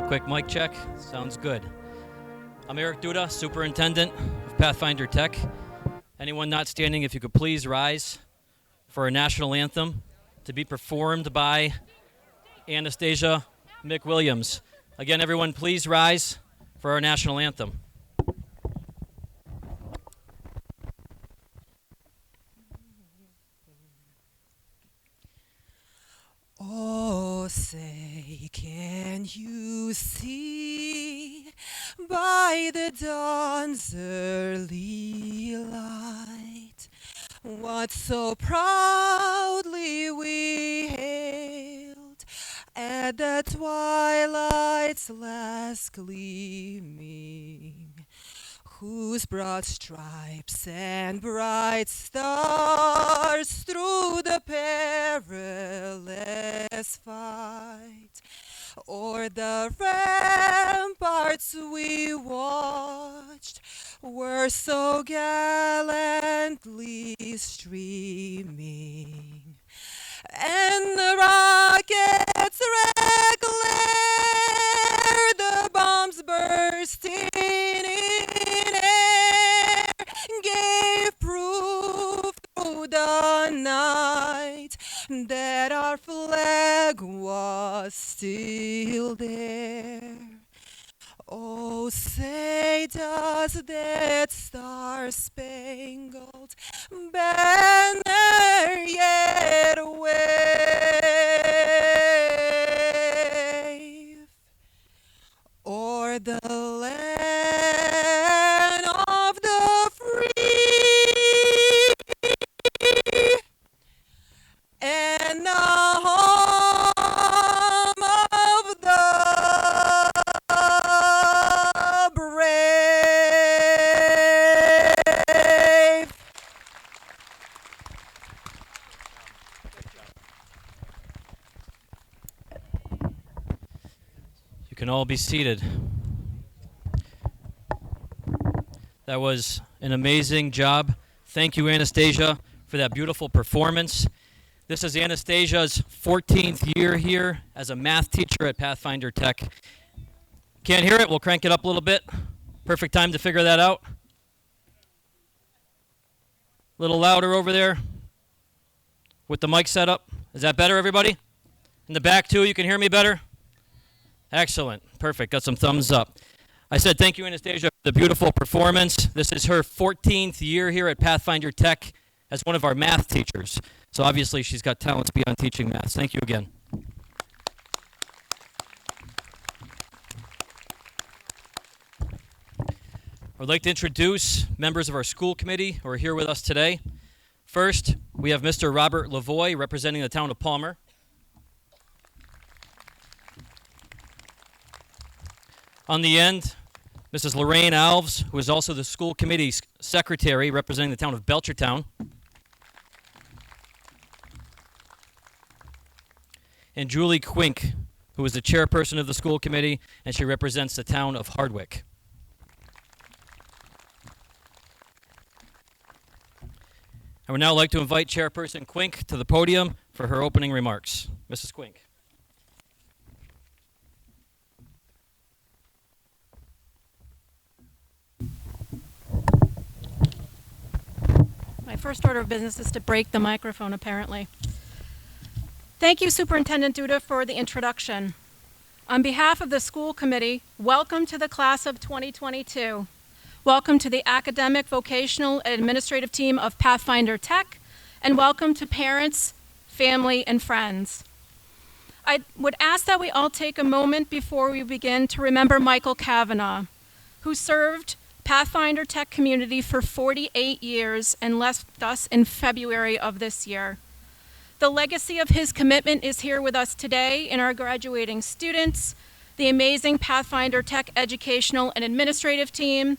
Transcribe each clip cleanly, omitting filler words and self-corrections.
Quick mic check. Sounds good. I'm Eric Duda, Superintendent of Pathfinder Tech. Anyone not standing, if you could please rise for our national anthem to be performed by Anastasia McWilliams. Again, everyone, please rise for our national anthem. Oh, say, can you see by the dawn's early light what so proudly we hailed at the twilight's last gleaming, whose broad stripes and bright stars through the perilous fight o'er the ramparts we watched were so gallantly streaming, and the rockets' red glare, the bombs bursting in air, gave proof through the night that our flag was still there. Oh, say, does that star-spangled banner yet wave o'er the land of the free and the home of the brave? You can all be seated. That was an amazing job. Thank you, Anastasia, for that beautiful performance. This is Anastasia's 14th year here as a math teacher at Pathfinder Tech. Can't hear it? We'll crank it up a little bit. Perfect time to figure that out. A little louder over there with the mic set up. Is that better, everybody? In the back, too, you can hear me better? Excellent. Perfect. Got some thumbs up. I said thank you, Anastasia, for the beautiful performance. This is her 14th year here at Pathfinder Tech as one of our math teachers. So obviously she's got talents beyond teaching math. Thank you again. I'd like to introduce members of our school committee who are here with us today. First, we have Mr. Robert Lavoie representing the town of Palmer. On the end, Mrs. Lorraine Alves, who is also the school committee's secretary representing the town of Belchertown. And Julie Quink, who is the chairperson of the school committee, and she represents the town of Hardwick. I would now like to invite Chairperson Quink to the podium for her opening remarks. Mrs. Quink. My first order of business is to break the microphone, apparently. Thank you, Superintendent Duda, for the introduction. On behalf of the school committee, welcome to the class of 2022. Welcome to the academic, vocational, and administrative team of Pathfinder Tech, and welcome to parents, family, and friends. I would ask that we all take a moment before we begin to remember Michael Kavanaugh, who served Pathfinder Tech community for 48 years and left us in February of this year. The legacy of his commitment is here with us today in our graduating students, the amazing Pathfinder Tech educational and administrative team,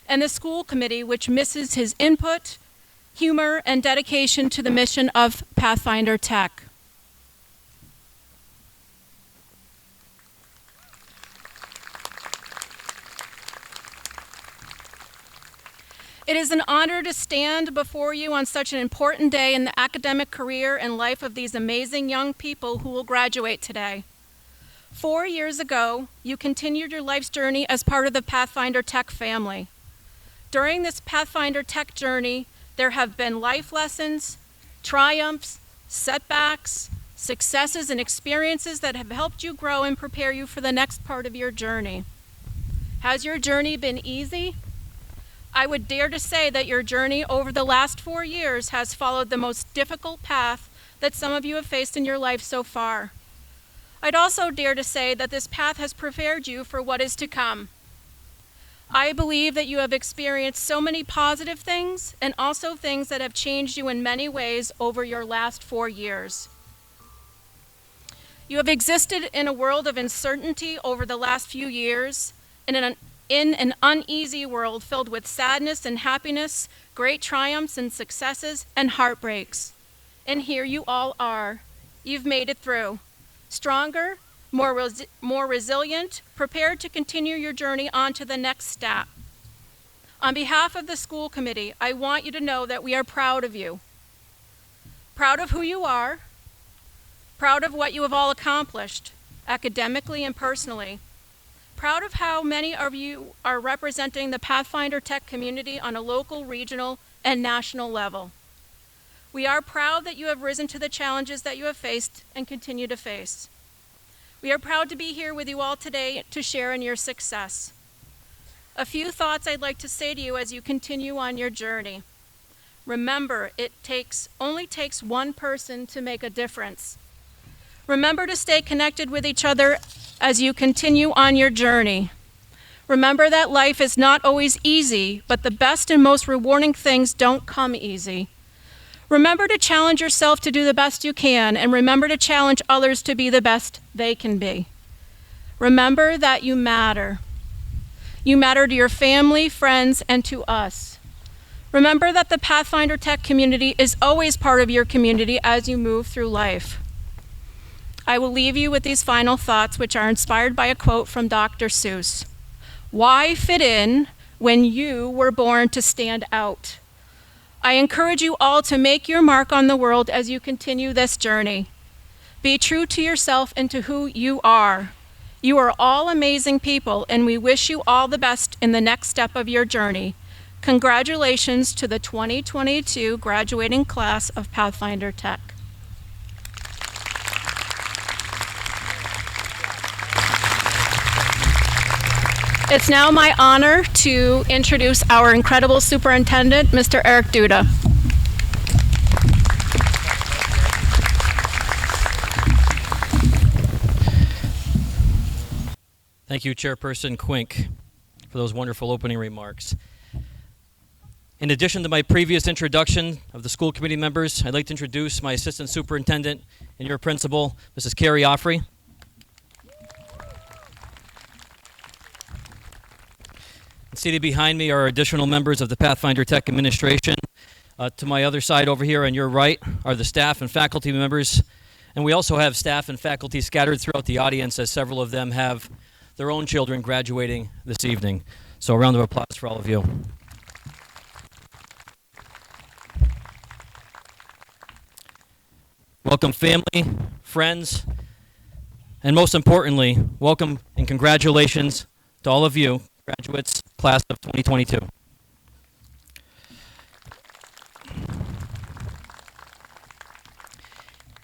and the school committee, which misses his input, humor, and dedication to the mission of Pathfinder Tech. It is an honor to stand before you on such an important day in the academic career and life of these amazing young people who will graduate today. 4 years ago, you continued your life's journey as part of the Pathfinder Tech family. During this Pathfinder Tech journey, there have been life lessons, triumphs, setbacks, successes, and experiences that have helped you grow and prepare you for the next part of your journey. Has your journey been easy? I would dare to say that your journey over the last 4 years has followed the most difficult path that some of you have faced in your life so far. I'd also dare to say that this path has prepared you for what is to come. I believe that you have experienced so many positive things and also things that have changed you in many ways over your last 4 years. You have existed in a world of uncertainty over the last few years, in an uneasy world filled with sadness and happiness, great triumphs and successes, and heartbreaks. And here you all are. You've made it through. Stronger, more resilient, prepared to continue your journey on to the next step. On behalf of the school committee, I want you to know that we are proud of you. Proud of who you are, proud of what you have all accomplished, academically and personally. Proud of how many of you are representing the Pathfinder Tech community on a local, regional, and national level. We are proud that you have risen to the challenges that you have faced and continue to face. We are proud to be here with you all today to share in your success. A few thoughts I'd like to say to you as you continue on your journey. Remember, it only takes one person to make a difference. Remember to stay connected with each other as you continue on your journey. Remember that life is not always easy, but the best and most rewarding things don't come easy. Remember to challenge yourself to do the best you can, and remember to challenge others to be the best they can be. Remember that you matter. You matter to your family, friends, and to us. Remember that the Pathfinder Tech community is always part of your community as you move through life. I will leave you with these final thoughts, which are inspired by a quote from Dr. Seuss. Why fit in when you were born to stand out? I encourage you all to make your mark on the world as you continue this journey. Be true to yourself and to who you are. You are all amazing people, and we wish you all the best in the next step of your journey. Congratulations to the 2022 graduating class of Pathfinder Tech. It's now my honor to introduce our incredible superintendent, Mr. Eric Duda. Thank you, Chairperson Quink, for those wonderful opening remarks. In addition to my previous introduction of the school committee members, I'd like to introduce my assistant superintendent and your principal, Mrs. Carrie Offrey. Seated behind me are additional members of the Pathfinder Tech administration. To my other side over here on your right are the staff and faculty members. And we also have staff and faculty scattered throughout the audience, as several of them have their own children graduating this evening. So a round of applause for all of you. Welcome family, friends, and most importantly, welcome and congratulations to all of you graduates, class of 2022.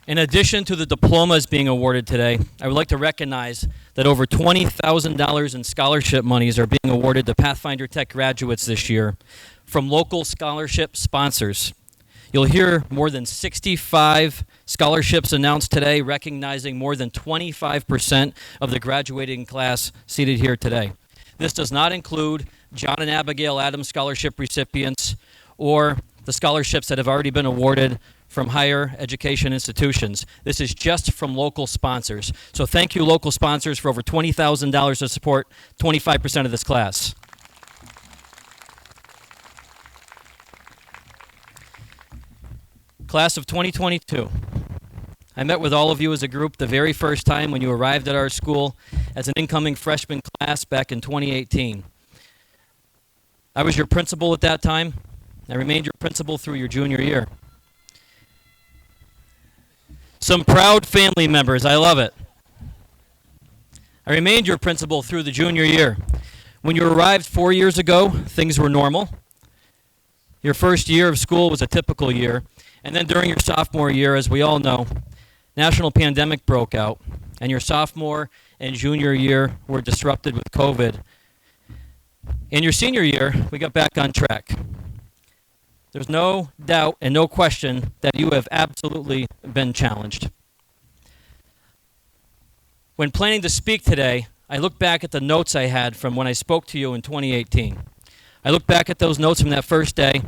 In addition to the diplomas being awarded today, I would like to recognize that over $20,000 in scholarship monies are being awarded to Pathfinder Tech graduates this year from local scholarship sponsors. You'll hear more than 65 scholarships announced today, recognizing more than 25% of the graduating class seated here today. This does not include John and Abigail Adams Scholarship recipients or the scholarships that have already been awarded from higher education institutions. This is just from local sponsors. So thank you, local sponsors, for over $20,000 to support 25% of this class. Class of 2022. I met with all of you as a group the very first time when you arrived at our school as an incoming freshman class back in 2018. I was your principal at that time. I remained your principal through your junior year. Some proud family members, I love it. I remained your principal through the junior year. When you arrived 4 years ago, things were normal. Your first year of school was a typical year. And then during your sophomore year, as we all know, national pandemic broke out, and your sophomore and junior year were disrupted with COVID. In your senior year, we got back on track. There's no doubt and no question that you have absolutely been challenged. When planning to speak today, I look back at the notes I had from when I spoke to you in 2018. I look back at those notes from that first day,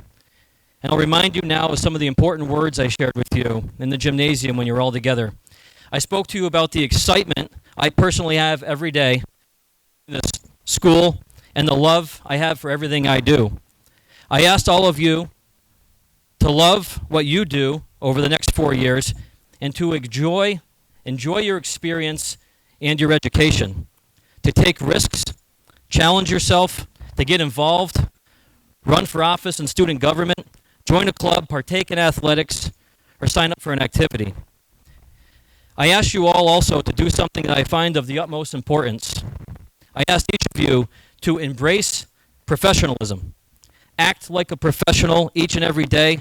and I'll remind you now of some of the important words I shared with you in the gymnasium when you were all together. I spoke to you about the excitement I personally have every day in this school and the love I have for everything I do. I asked all of you to love what you do over the next 4 years and to enjoy your experience and your education, to take risks, challenge yourself, to get involved, run for office in student government, join a club, partake in athletics, or sign up for an activity. I ask you all also to do something that I find of the utmost importance. I ask each of you to embrace professionalism, act like a professional each and every day,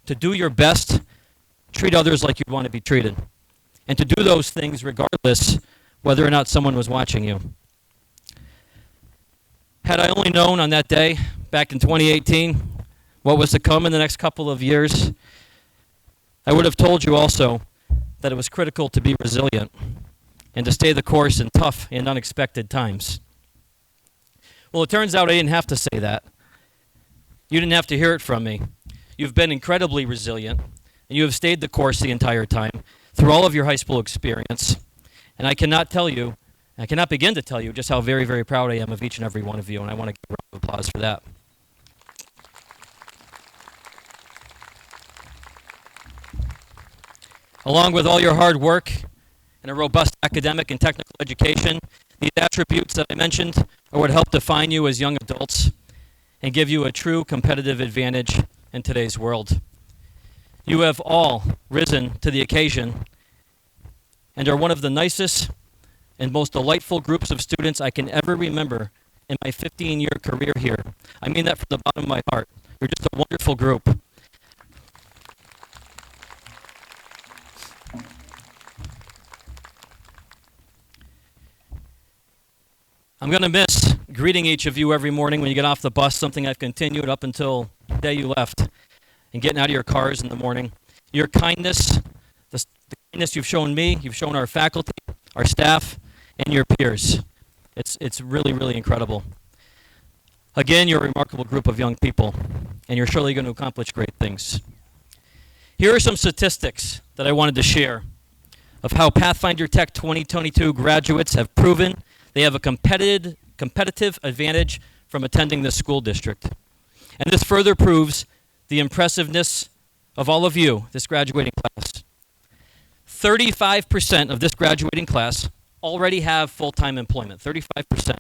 to do your best, treat others like you'd want to be treated, and to do those things regardless whether or not someone was watching you. Had I only known on that day, back in 2018, what was to come in the next couple of years, I would have told you also that it was critical to be resilient and to stay the course in tough and unexpected times. Well, it turns out I didn't have to say that. You didn't have to hear it from me. You've been incredibly resilient, and you have stayed the course the entire time through all of your high school experience. And I cannot begin to tell you just how very, very proud I am of each and every one of you, and I want to give a round of applause for that. Along with all your hard work and a robust academic and technical education, these attributes that I mentioned are what help define you as young adults and give you a true competitive advantage in today's world. You have all risen to the occasion and are one of the nicest and most delightful groups of students I can ever remember in my 15-year career here. I mean that from the bottom of my heart. You're just a wonderful group. I'm going to miss greeting each of you every morning when you get off the bus, something I've continued up until the day you left, and getting out of your cars in the morning. Your kindness, the kindness you've shown me, you've shown our faculty, our staff, and your peers. It's really, really incredible. Again, you're a remarkable group of young people, and you're surely going to accomplish great things. Here are some statistics that I wanted to share of how Pathfinder Tech 2022 graduates have proven they have a competitive advantage from attending this school district. And this further proves the impressiveness of all of you, this graduating class. 35% of this graduating class already have full-time employment, 35%.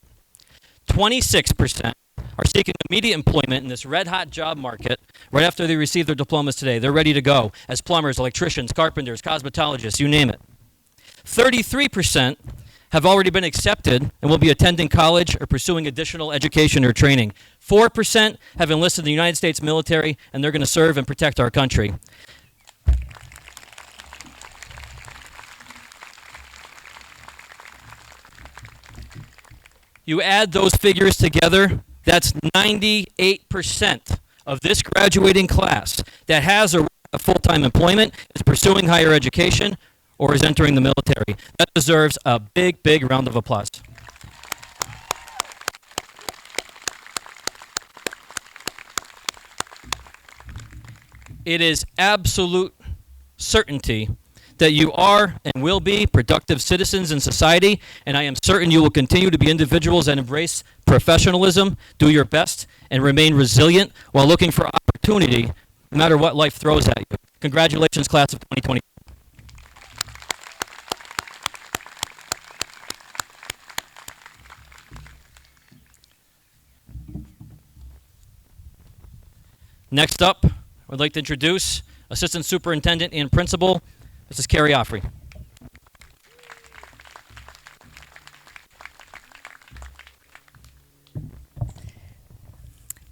26% are seeking immediate employment in this red-hot job market right after they receive their diplomas today. They're ready to go as plumbers, electricians, carpenters, cosmetologists, you name it. 33% have already been accepted and will be attending college or pursuing additional education or training. 4% have enlisted in the United States military, and they're going to serve and protect our country. You add those figures together, that's 98% of this graduating class that has a full-time employment, is pursuing higher education, or is entering the military. That deserves a big, big round of applause. It is absolute certainty that you are and will be productive citizens in society, and I am certain you will continue to be individuals that embrace professionalism, do your best, and remain resilient while looking for opportunity no matter what life throws at you. Congratulations, class of 2020. Next up, I'd like to introduce Assistant Superintendent and Principal, Mrs. Carrie Offrey.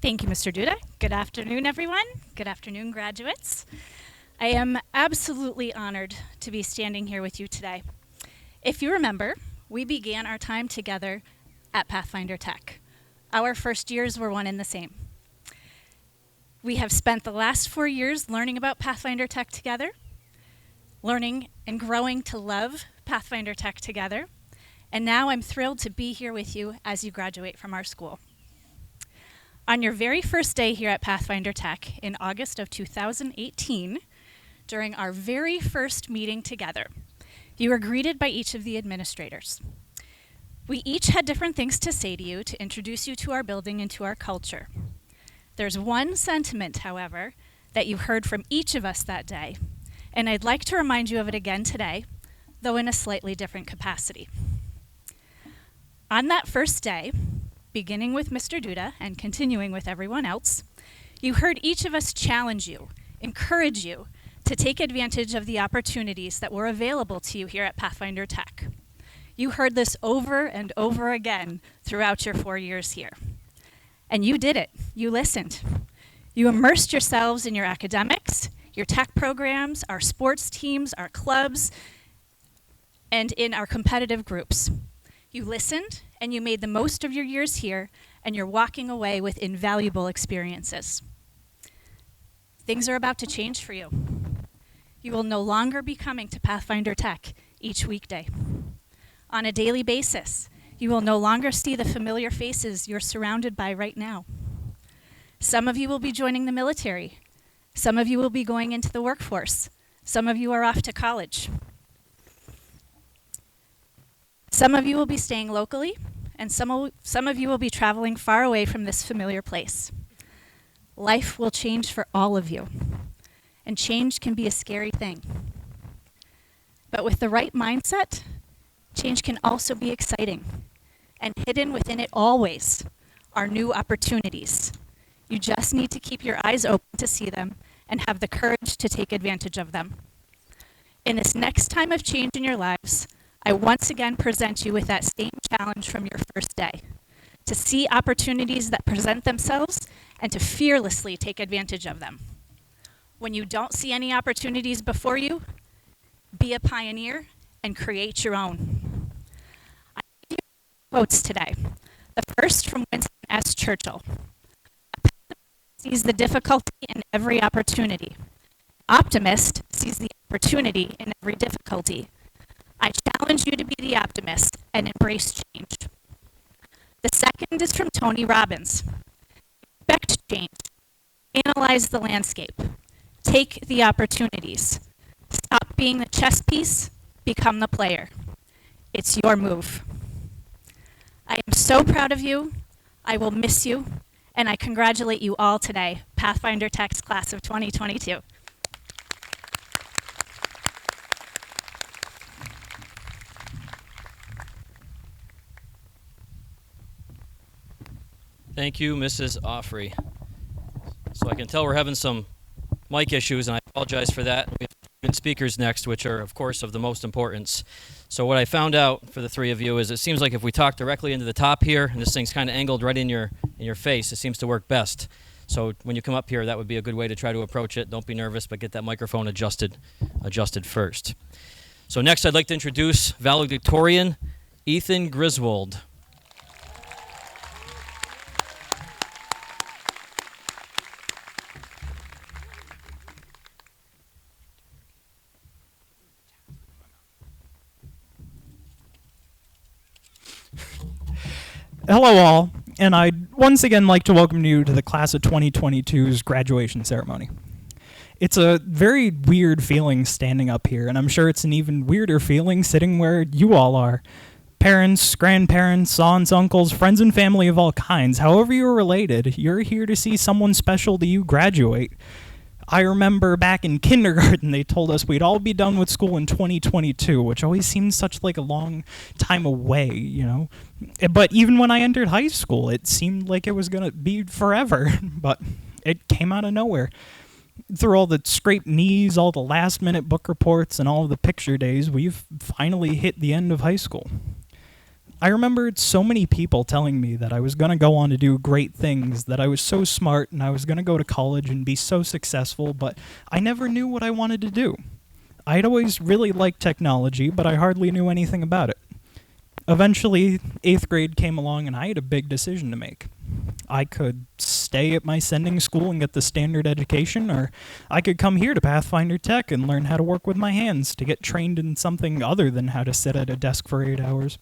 Thank you, Mr. Duda. Good afternoon, everyone. Good afternoon, graduates. I am absolutely honored to be standing here with you today. If you remember, we began our time together at Pathfinder Tech. Our first years were one and the same. We have spent the last 4 years learning about Pathfinder Tech together, learning and growing to love Pathfinder Tech together, and now I'm thrilled to be here with you as you graduate from our school. On your very first day here at Pathfinder Tech in August of 2018, during our very first meeting together, you were greeted by each of the administrators. We each had different things to say to you to introduce you to our building and to our culture. There's one sentiment, however, that you heard from each of us that day, and I'd like to remind you of it again today, though in a slightly different capacity. On that first day, beginning with Mr. Duda and continuing with everyone else, you heard each of us challenge you, encourage you to take advantage of the opportunities that were available to you here at Pathfinder Tech. You heard this over and over again throughout your 4 years here. And you did it. You listened. You immersed yourselves in your academics, your tech programs, our sports teams, our clubs, and in our competitive groups. You listened, and you made the most of your years here, and you're walking away with invaluable experiences. Things are about to change for you. You will no longer be coming to Pathfinder Tech each weekday. On a daily basis, you will no longer see the familiar faces you're surrounded by right now. Some of you will be joining the military. Some of you will be going into the workforce. Some of you are off to college. Some of you will be staying locally, and some of you will be traveling far away from this familiar place. Life will change for all of you, and change can be a scary thing. But with the right mindset, change can also be exciting, and hidden within it always are new opportunities. You just need to keep your eyes open to see them and have the courage to take advantage of them. In this next time of change in your lives, I once again present you with that same challenge from your first day, to see opportunities that present themselves and to fearlessly take advantage of them. When you don't see any opportunities before you, be a pioneer and create your own. I give you quotes today. The first from Winston S. Churchill. A pessimist sees the difficulty in every opportunity. Optimist sees the opportunity in every difficulty. I challenge you to be the optimist and embrace change. The second is from Tony Robbins. Expect change. Analyze the landscape. Take the opportunities. Stop being the chess piece. Become the player. It's your move. I am so proud of you. I will miss you. And I congratulate you all today, Pathfinder Tech's class of 2022. Thank you, Mrs. Offrey. So I can tell we're having some mic issues, and I apologize for that. We have speakers next, which are, of course, of the most importance. So what I found out for the three of you is it seems like if we talk directly into the top here, and this thing's kind of angled right in your face, it seems to work best. So when you come up here, that would be a good way to try to approach it. Don't be nervous, but get that microphone adjusted first. So next, I'd like to introduce valedictorian Ethan Griswold. Hello all, and I'd once again like to welcome you to the class of 2022's graduation ceremony. It's a very weird feeling standing up here, and I'm sure it's an even weirder feeling sitting where you all are. Parents, grandparents, aunts, uncles, friends and family of all kinds, however you're related, you're here to see someone special to you graduate. I remember back in kindergarten, they told us we'd all be done with school in 2022, which always seemed such like a long time away, you know. But even when I entered high school, it seemed like it was going to be forever, but it came out of nowhere. Through all the scraped knees, all the last-minute book reports, and all of the picture days, we've finally hit the end of high school. I remembered so many people telling me that I was going to go on to do great things, that I was so smart and I was going to go to college and be so successful, but I never knew what I wanted to do. I'd always really liked technology, but I hardly knew anything about it. Eventually, 8th grade came along and I had a big decision to make. I could stay at my sending school and get the standard education, or I could come here to Pathfinder Tech and learn how to work with my hands to get trained in something other than how to sit at a desk for 8 hours.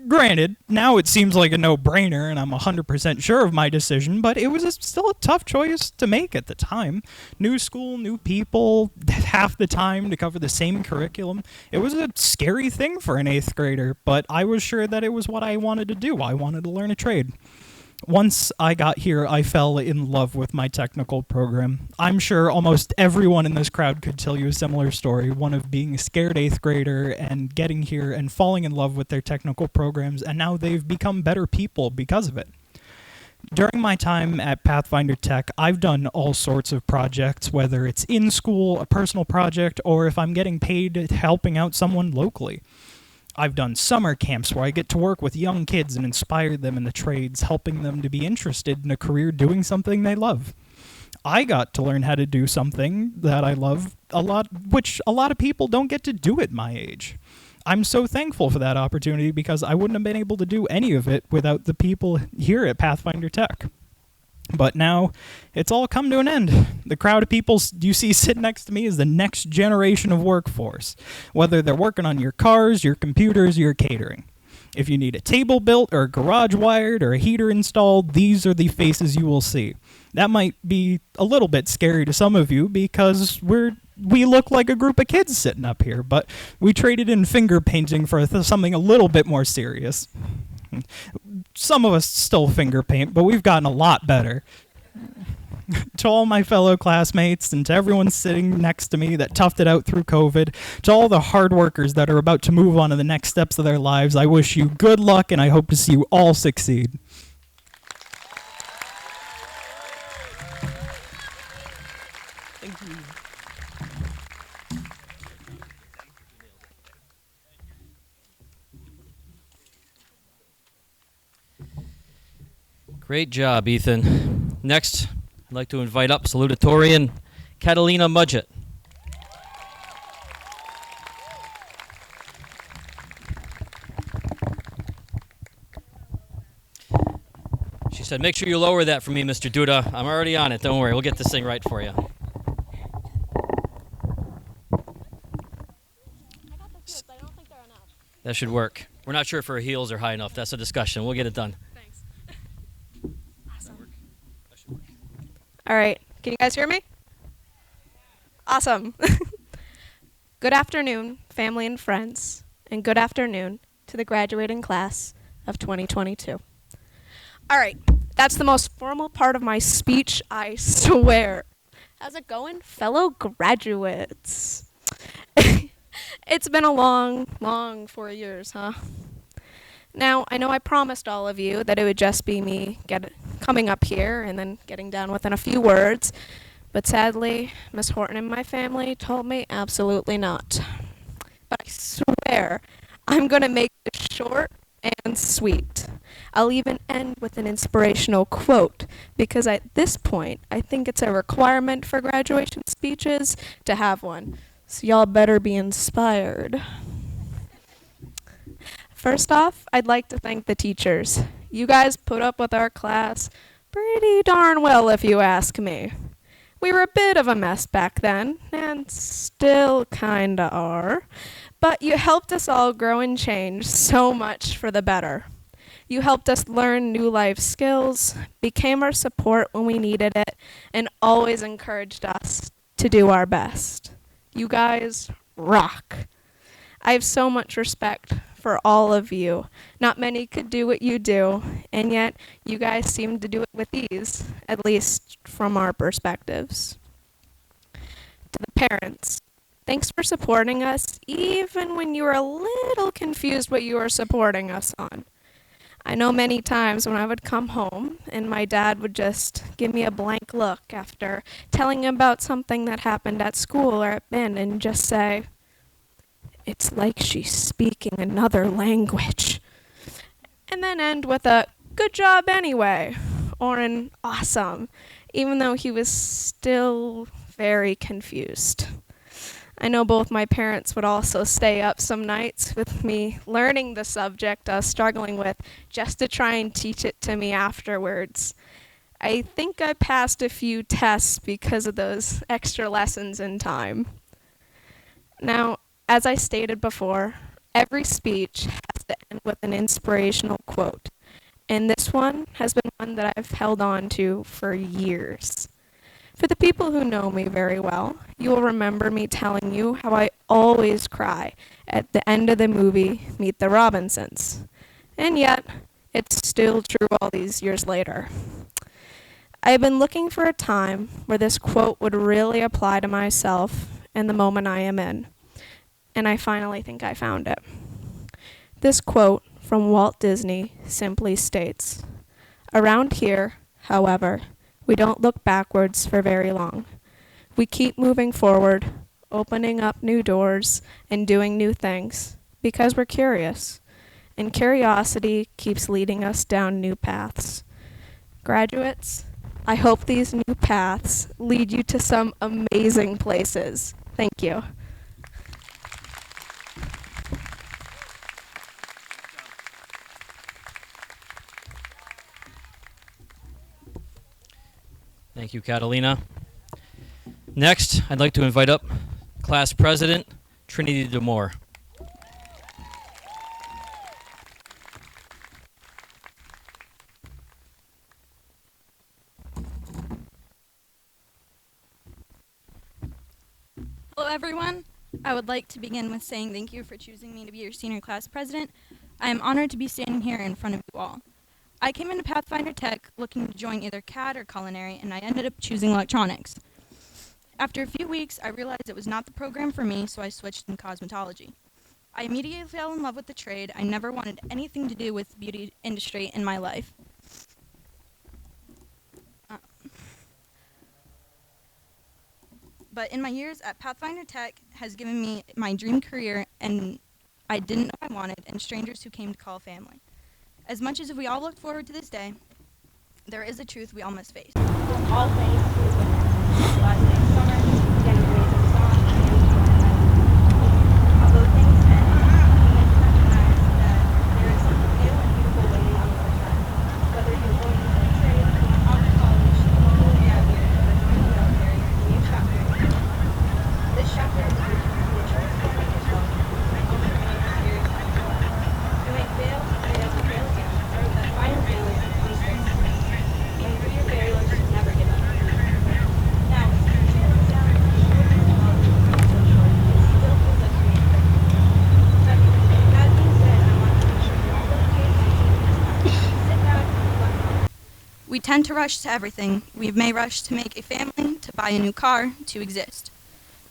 Granted, now it seems like a no-brainer and I'm 100% sure of my decision, but it was still a tough choice to make at the time. New school, new people, half the time to cover the same curriculum. It was a scary thing for an 8th grader, but I was sure that it was what I wanted to do. I wanted to learn a trade. Once I got here, I fell in love with my technical program. I'm sure almost everyone in this crowd could tell you a similar story, one of being a scared 8th grader and getting here and falling in love with their technical programs, and now they've become better people because of it. During my time at Pathfinder Tech, I've done all sorts of projects, whether it's in school, a personal project, or if I'm getting paid helping out someone locally. I've done summer camps where I get to work with young kids and inspire them in the trades, helping them to be interested in a career doing something they love. I got to learn how to do something that I love a lot, which a lot of people don't get to do at my age. I'm so thankful for that opportunity because I wouldn't have been able to do any of it without the people here at Pathfinder Tech. But now, it's all come to an end. The crowd of people you see sitting next to me is the next generation of workforce, whether they're working on your cars, your computers, your catering. If you need a table built or a garage wired or a heater installed, these are the faces you will see. That might be a little bit scary to some of you because we look like a group of kids sitting up here, but we traded in finger painting for something a little bit more serious. Some of us still finger paint, but we've gotten a lot better. To all my fellow classmates and to everyone sitting next to me that toughed it out through COVID, to all the hard workers that are about to move on to the next steps of their lives, I wish you good luck and I hope to see you all succeed. Thank you. Great job, Ethan. Next, I'd like to invite up salutatorian Catalina Mudgett. She said, make sure you lower that for me, Mr. Duda. I'm already on it. Don't worry. We'll get this thing right for you. That should work. We're not sure if her heels are high enough. That's a discussion. We'll get it done. Thanks. All right. Can you guys hear me? Awesome. Good afternoon, family and friends, and good afternoon to the graduating class of 2022. All right. That's the most formal part of my speech, I swear. How's it going, fellow graduates? It's been a long 4 years, huh? Now, I know I promised all of you that it would just be me coming up here and then getting down within a few words, but sadly, Miss Horton and my family told me absolutely not. But I swear, I'm going to make it short and sweet. I'll even end with an inspirational quote, because at this point, I think it's a requirement for graduation speeches to have one. So y'all better be inspired. First off, I'd like to thank the teachers. You guys put up with our class pretty darn well, if you ask me. We were a bit of a mess back then, and still kinda are, but you helped us all grow and change so much for the better. You helped us learn new life skills, became our support when we needed it, and always encouraged us to do our best. You guys rock. I have so much respect for all of you. Not many could do what you do, and yet you guys seem to do it with ease, at least from our perspectives. To the parents, thanks for supporting us, even when you were a little confused what you were supporting us on. I know many times when I would come home and my dad would just give me a blank look after telling him about something that happened at school or at band and just say, It's like she's speaking another language. And then end with a good job anyway, or an awesome, even though he was still very confused. I know both my parents would also stay up some nights with me learning the subject I was struggling with just to try and teach it to me afterwards. I think I passed a few tests because of those extra lessons in time. Now, as I stated before, every speech has to end with an inspirational quote, and this one has been one that I've held on to for years. For the people who know me very well, you will remember me telling you how I always cry at the end of the movie Meet the Robinsons. And yet, it's still true all these years later. I have been looking for a time where this quote would really apply to myself and the moment I am in. And I finally think I found it. This quote from Walt Disney simply states, "Around here, however, we don't look backwards for very long. We keep moving forward, opening up new doors and doing new things because we're curious. And curiosity keeps leading us down new paths. Graduates, I hope these new paths lead you to some amazing places." Thank you. Thank you, Catalina. Next, I'd like to invite up Class President Trinity DeMore. Hello, everyone. I would like to begin with saying thank you for choosing me to be your senior class president. I am honored to be standing here in front of you all. I came into Pathfinder Tech looking to join either CAD or culinary, and I ended up choosing electronics. After a few weeks, I realized it was not the program for me, so I switched in cosmetology. I immediately fell in love with the trade. I never wanted anything to do with the beauty industry in my life. But in my years at Pathfinder Tech has given me my dream career, and I didn't know I wanted, and strangers who came to call family. As much as we all look forward to this day, there is a truth we all must face. All thanks to his winner. Last day of summer, getting amazing song, and although things end, we must recognize that there is something new and beautiful waiting on the other side. Whether you're going into a trade, out of college, local area, or joining the military, a new chapter is beginning. This chapter is going to be a transforming yourself. I hope you make a serious time. You may fail again, but final failure comes first. And through your failures, never give up. Now, if you look down and you look at the world, it still feels like you're being affected. That being said, I want to make sure you all look pay attention to this time. Sit back and reflect. We tend to rush to everything. We may rush to make a family, to buy a new car, to exist.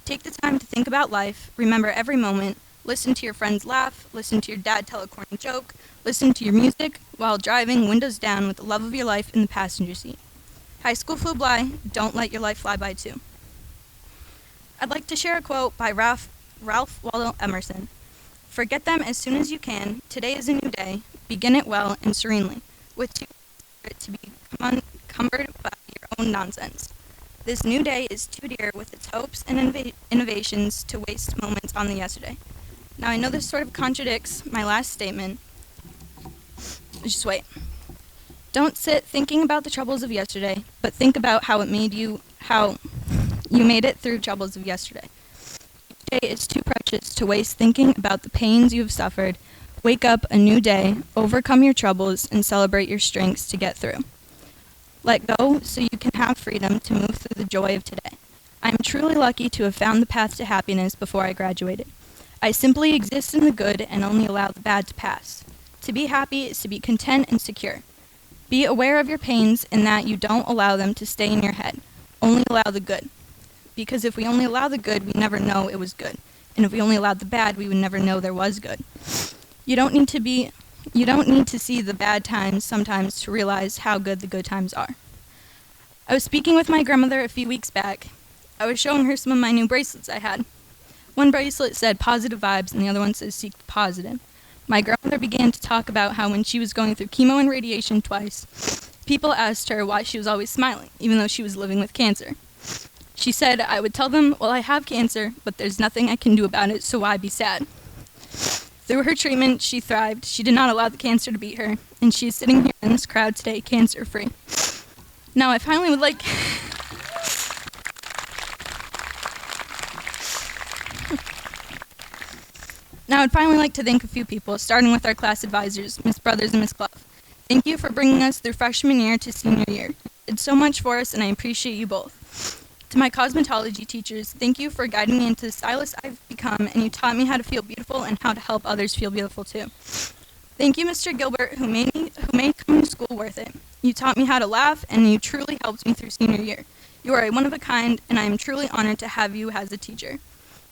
Take the time to think about life, remember every moment, listen to your friends laugh, listen to your dad tell a corny joke, listen to your music while driving windows down with the love of your life in the passenger seat. High school flew by, don't let your life fly by too. I'd like to share a quote by Ralph Waldo Emerson. Forget them as soon as you can. Today is a new day. Begin it well and serenely, with too much to be encumbered by your own nonsense. This new day is too dear with its hopes and innovations to waste moments on the yesterday. Now I know this sort of contradicts my last statement. Just wait. Don't sit thinking about the troubles of yesterday, but think about how you made it through troubles of yesterday. Each day is too precious to waste thinking about the pains you have suffered. Wake up a new day, overcome your troubles, and celebrate your strengths to get through. Let go so you can have freedom to move through the joy of today. I am truly lucky to have found the path to happiness before I graduated. I simply exist in the good and only allow the bad to pass. To be happy is to be content and secure. Be aware of your pains in that you don't allow them to stay in your head. Only allow the good. Because if we only allow the good, we never know it was good. And if we only allowed the bad, we would never know there was good. You don't need to see the bad times sometimes to realize how good the good times are. I was speaking with my grandmother a few weeks back. I was showing her some of my new bracelets I had. One bracelet said positive vibes and the other one says seek the positive. My grandmother began to talk about how when she was going through chemo and radiation twice, people asked her why she was always smiling, even though she was living with cancer. She said, I would tell them, well, I have cancer, but there's nothing I can do about it, so why be sad? Through her treatment, she thrived. She did not allow the cancer to beat her, and she is sitting here in this crowd today, cancer-free. Now, I finally would like... Now, I'd finally like to thank a few people, starting with our class advisors, Miss Brothers and Miss Clough. Thank you for bringing us through freshman year to senior year. You did so much for us, and I appreciate you both. To my cosmetology teachers, thank you for guiding me into the stylist I've become, and you taught me how to feel beautiful and how to help others feel beautiful too. Thank you, Mr. Gilbert, who made coming to school worth it. You taught me how to laugh, and you truly helped me through senior year. You are a one of a kind, and I am truly honored to have you as a teacher.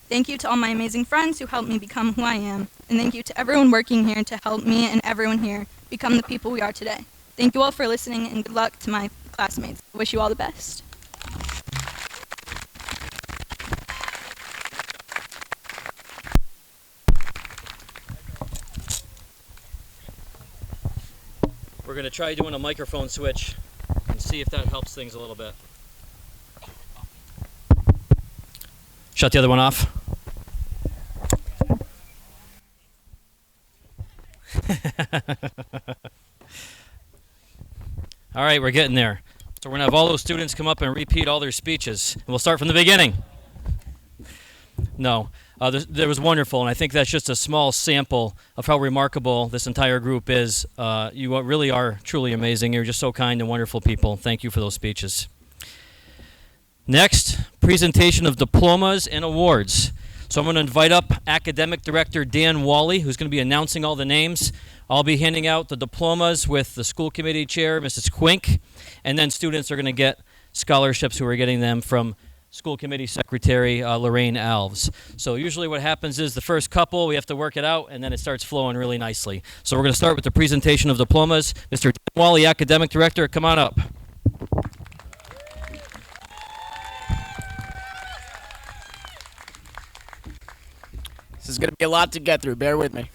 Thank you to all my amazing friends who helped me become who I am, and thank you to everyone working here to help me and everyone here become the people we are today. Thank you all for listening, and good luck to my classmates. I wish you all the best. We're going to try doing a microphone switch and see if that helps things a little bit. Shut the other one off. All right, we're getting there. So we're going to have all those students come up and repeat all their speeches. And we'll start from the beginning. No, that was wonderful, and I think that's just a small sample of how remarkable this entire group is. You really are truly amazing. You're just so kind and wonderful people. Thank you for those speeches. Next, presentation of diplomas and awards. So I'm going to invite up Academic Director Dan Wally, who's going to be announcing all the names. I'll be handing out the diplomas with the school committee chair, Mrs. Quink, and then students are going to get scholarships who are getting them from school committee secretary Lorraine Alves. So usually what happens is the first couple, we have to work it out, and then it starts flowing really nicely. So we're going to start with the presentation of diplomas. Mr. Dan Wally, Academic Director, come on up. This is going to be a lot to get through. Bear with me.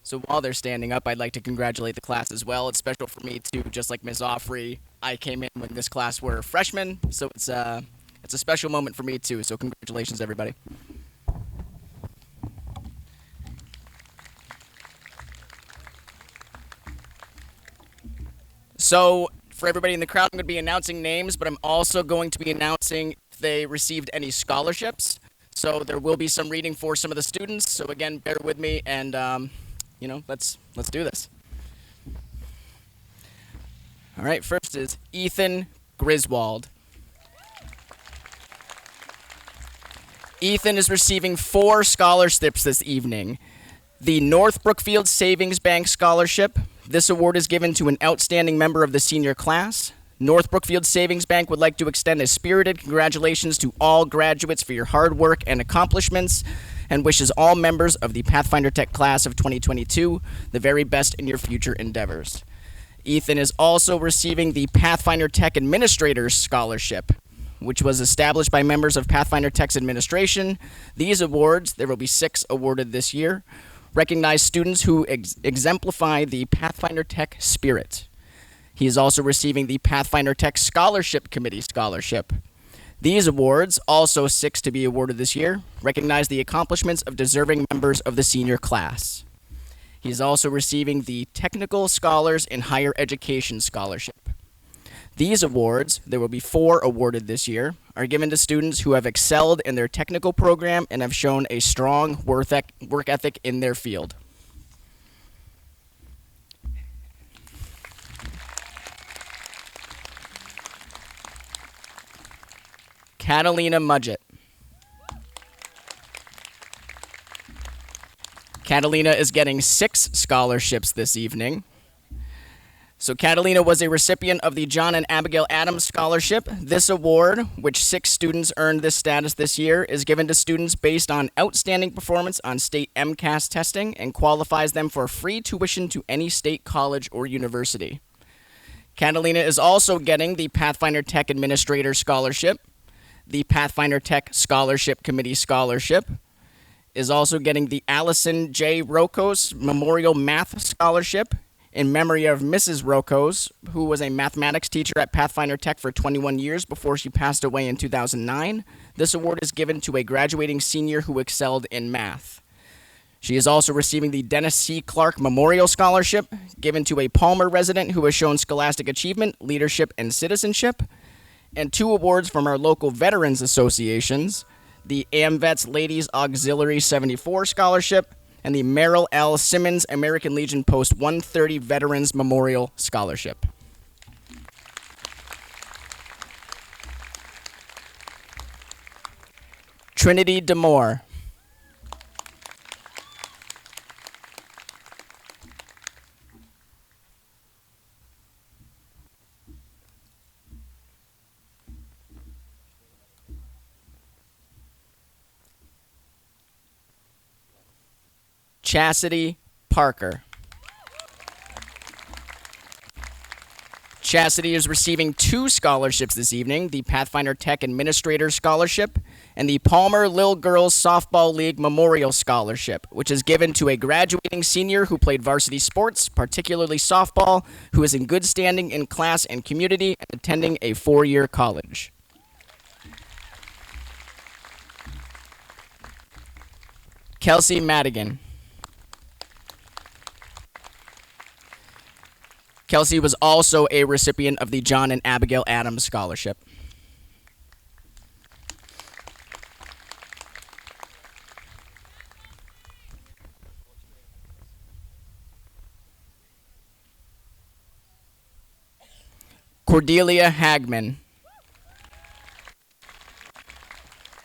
So while they're standing up, I'd like to congratulate the class as well. It's special for me too, just like Ms. Offrey. I came in when this class were freshmen, so it's a special moment for me too. So congratulations, everybody. So for everybody in the crowd, I'm going to be announcing names, but I'm also going to be announcing if they received any scholarships. So there will be some reading for some of the students. So again, bear with me, and let's do this. All right, first is Ethan Griswold. Ethan is receiving 4 scholarships this evening. The North Brookfield Savings Bank Scholarship. This award is given to an outstanding member of the senior class. North Brookfield Savings Bank would like to extend a spirited congratulations to all graduates for your hard work and accomplishments, and wishes all members of the Pathfinder Tech class of 2022 the very best in your future endeavors. Ethan is also receiving the Pathfinder Tech Administrators Scholarship, which was established by members of Pathfinder Tech's administration. These awards, there will be 6 awarded this year, recognize students who exemplify the Pathfinder Tech spirit. He is also receiving the Pathfinder Tech Scholarship Committee Scholarship. These awards, also 6 to be awarded this year, recognize the accomplishments of deserving members of the senior class. He is also receiving the Technical Scholars in Higher Education Scholarship. These awards, there will be 4 awarded this year, are given to students who have excelled in their technical program and have shown a strong work ethic in their field. Catalina Mudgett. Catalina is getting 6 scholarships this evening. So Catalina was a recipient of the John and Abigail Adams Scholarship. This award, which 6 students earned this status this year, is given to students based on outstanding performance on state MCAS testing and qualifies them for free tuition to any state college or university. Catalina is also getting the Pathfinder Tech Administrator Scholarship, the Pathfinder Tech Scholarship Committee Scholarship, is also getting the Allison J. Rokos Memorial Math Scholarship in memory of Mrs. Rokos, who was a mathematics teacher at Pathfinder Tech for 21 years before she passed away in 2009. This award is given to a graduating senior who excelled in math. She is also receiving the Dennis C. Clark Memorial Scholarship, given to a Palmer resident who has shown scholastic achievement, leadership, and citizenship, and 2 awards from our local Veterans Associations, the AMVETS Ladies Auxiliary 74 Scholarship, and the Merrill L. Simmons American Legion Post 130 Veterans Memorial Scholarship. Trinity Demore. Chastity Parker. Chastity is receiving 2 scholarships this evening, the Pathfinder Tech Administrator Scholarship and the Palmer Lil Girls Softball League Memorial Scholarship, which is given to a graduating senior who played varsity sports, particularly softball, who is in good standing in class and community and attending a 4-year college. Kelsey Madigan. Kelsey was also a recipient of the John and Abigail Adams Scholarship. Cordelia Hagman.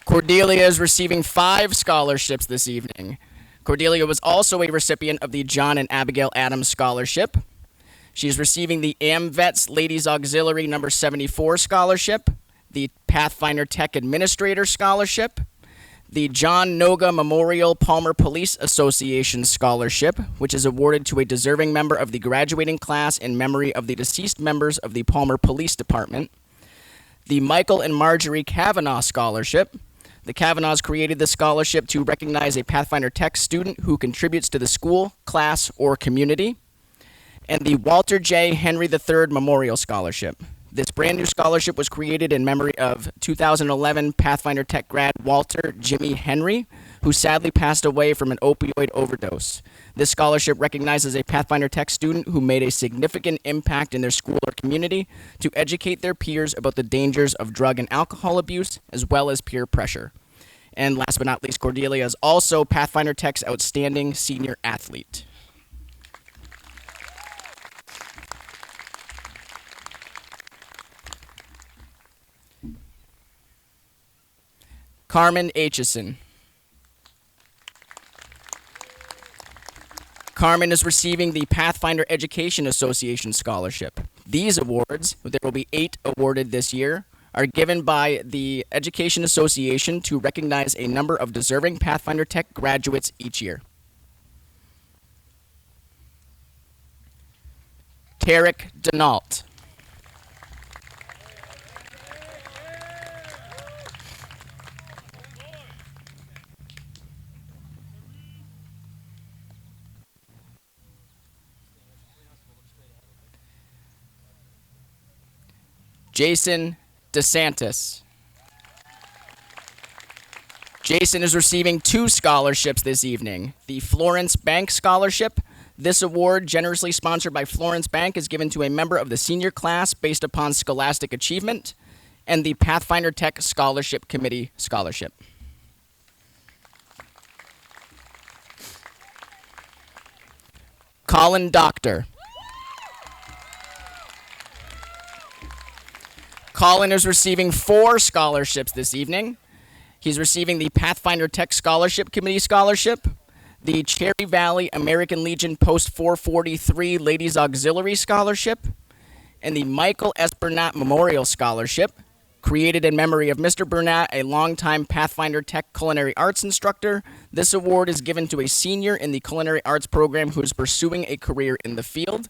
Cordelia is receiving 5 scholarships this evening. Cordelia was also a recipient of the John and Abigail Adams Scholarship. She's receiving the AMVETS Ladies Auxiliary number 74 Scholarship, the Pathfinder Tech Administrator Scholarship, the John Noga Memorial Palmer Police Association Scholarship, which is awarded to a deserving member of the graduating class in memory of the deceased members of the Palmer Police Department, the Michael and Marjorie Kavanaugh Scholarship. The Kavanaughs created this scholarship to recognize a Pathfinder Tech student who contributes to the school, class, or community, and the Walter J. Henry III Memorial Scholarship. This brand new scholarship was created in memory of 2011 Pathfinder Tech grad Walter Jimmy Henry, who sadly passed away from an opioid overdose. This scholarship recognizes a Pathfinder Tech student who made a significant impact in their school or community to educate their peers about the dangers of drug and alcohol abuse, as well as peer pressure. And last but not least, Cordelia is also Pathfinder Tech's outstanding senior athlete. Carmen Aitchison. Carmen is receiving the Pathfinder Education Association Scholarship. These awards, there will be 8 awarded this year, are given by the Education Association to recognize a number of deserving Pathfinder Tech graduates each year. Tarek Denault. Jason DeSantis. Jason is receiving 2 scholarships this evening. The Florence Bank Scholarship. This award, generously sponsored by Florence Bank, is given to a member of the senior class based upon scholastic achievement, and the Pathfinder Tech Scholarship Committee Scholarship. Colin Doctor. Colin is receiving 4 scholarships this evening. He's receiving the Pathfinder Tech Scholarship Committee Scholarship, the Cherry Valley American Legion Post 443 Ladies Auxiliary Scholarship, and the Michael S. Burnett Memorial Scholarship, created in memory of Mr. Burnett, a longtime Pathfinder Tech culinary arts instructor. This award is given to a senior in the culinary arts program who is pursuing a career in the field.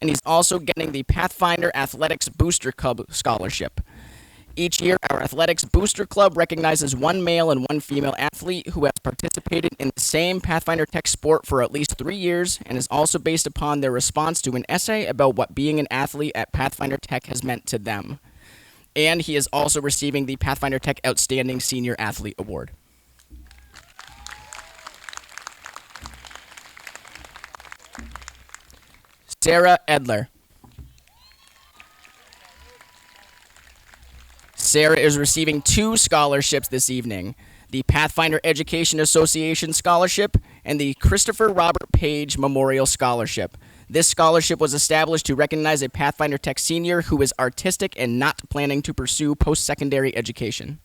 and he's also getting the Pathfinder Athletics Booster Club Scholarship. Each year, our Athletics Booster Club recognizes one male and one female athlete who has participated in the same Pathfinder Tech sport for at least 3 years and is also based upon their response to an essay about what being an athlete at Pathfinder Tech has meant to them. And he is also receiving the Pathfinder Tech Outstanding Senior Athlete Award. Sarah Edler. Sarah is receiving 2 scholarships this evening, the Pathfinder Education Association Scholarship and the Christopher Robert Page Memorial Scholarship. This scholarship was established to recognize a Pathfinder Tech senior who is artistic and not planning to pursue post-secondary education.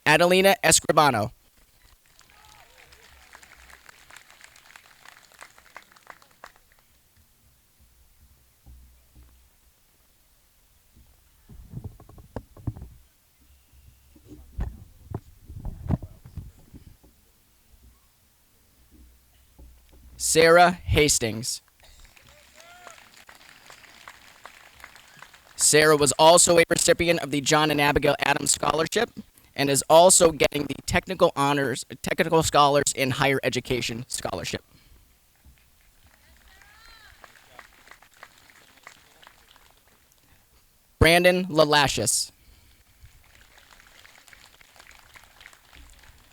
Adelina Escribano. Sarah Hastings. Sarah was also a recipient of the John and Abigail Adams Scholarship and is also getting the Technical Scholars in Higher Education Scholarship. Brandon Lalashis.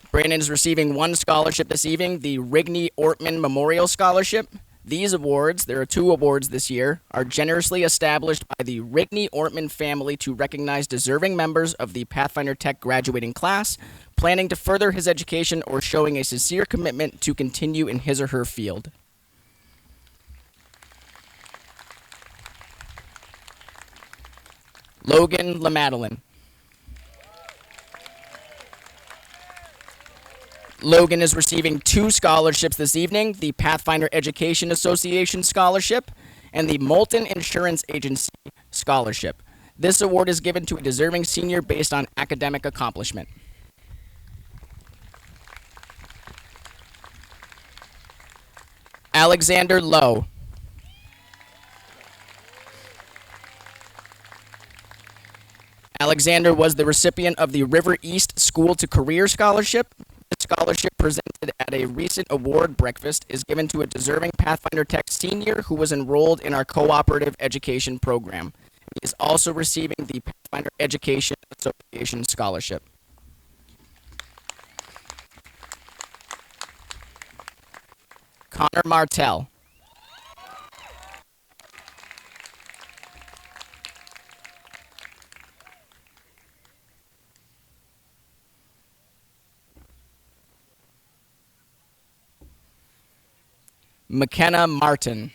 Brandon is receiving 1 scholarship this evening, the Rigney Ortman Memorial Scholarship. These awards, there are 2 awards this year, are generously established by the Rigney Ortman family to recognize deserving members of the Pathfinder Tech graduating class, planning to further his education or showing a sincere commitment to continue in his or her field. Logan LaMadeline. Logan is receiving 2 scholarships this evening, the Pathfinder Education Association Scholarship and the Moulton Insurance Agency Scholarship. This award is given to a deserving senior based on academic accomplishment. Alexander Lowe. Alexander was the recipient of the River East School to Career Scholarship. This scholarship, presented at a recent award breakfast, is given to a deserving Pathfinder Tech senior who was enrolled in our cooperative education program. He is also receiving the Pathfinder Education Association Scholarship. Connor Martell. McKenna Martin.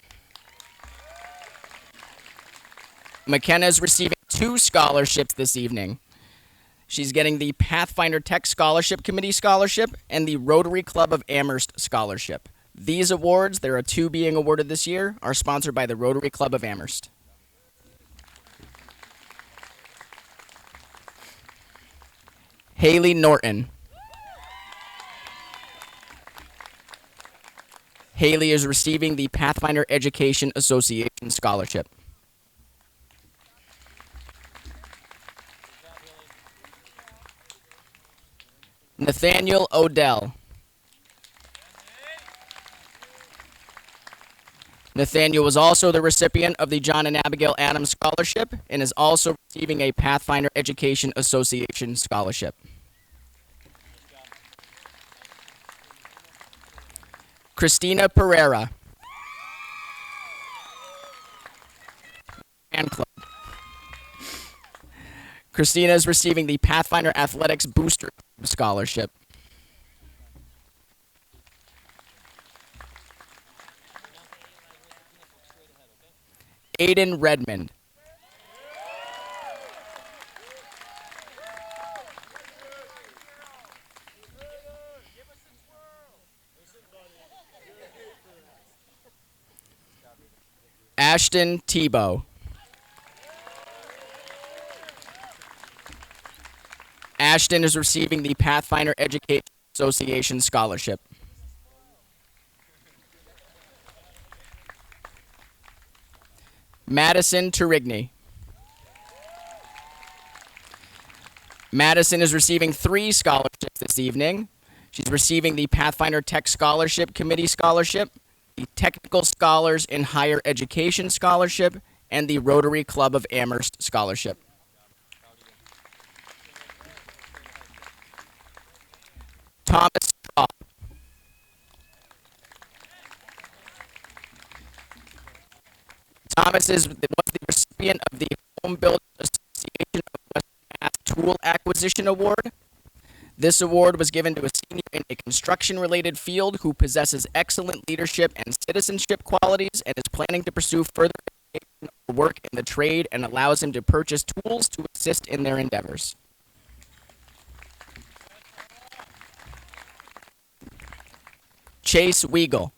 McKenna is receiving 2 scholarships this evening. She's getting the Pathfinder Tech Scholarship Committee Scholarship and the Rotary Club of Amherst Scholarship. These awards, there are 2 being awarded this year, are sponsored by the Rotary Club of Amherst. Haley Norton. Haley is receiving the Pathfinder Education Association Scholarship. Nathaniel Odell. Nathaniel was also the recipient of the John and Abigail Adams Scholarship and is also receiving a Pathfinder Education Association Scholarship. Christina Pereira. Fan Club. Christina is receiving the Pathfinder Athletics Booster Scholarship. Aiden Redmond. Ashton Tebow. Ashton is receiving the Pathfinder Education Association Scholarship. Madison Turigny. Madison is receiving 3 scholarships this evening. She's receiving the Pathfinder Tech Scholarship Committee Scholarship, the Technical Scholars in Higher Education Scholarship, and the Rotary Club of Amherst Scholarship. Thomas Straub. Thomas was the recipient of the Home Builders Association of Western Mass Tool Acquisition Award. This award was given to a senior in a construction-related field who possesses excellent leadership and citizenship qualities and is planning to pursue further education or work in the trade and allows him to purchase tools to assist in their endeavors. Chase Weigel.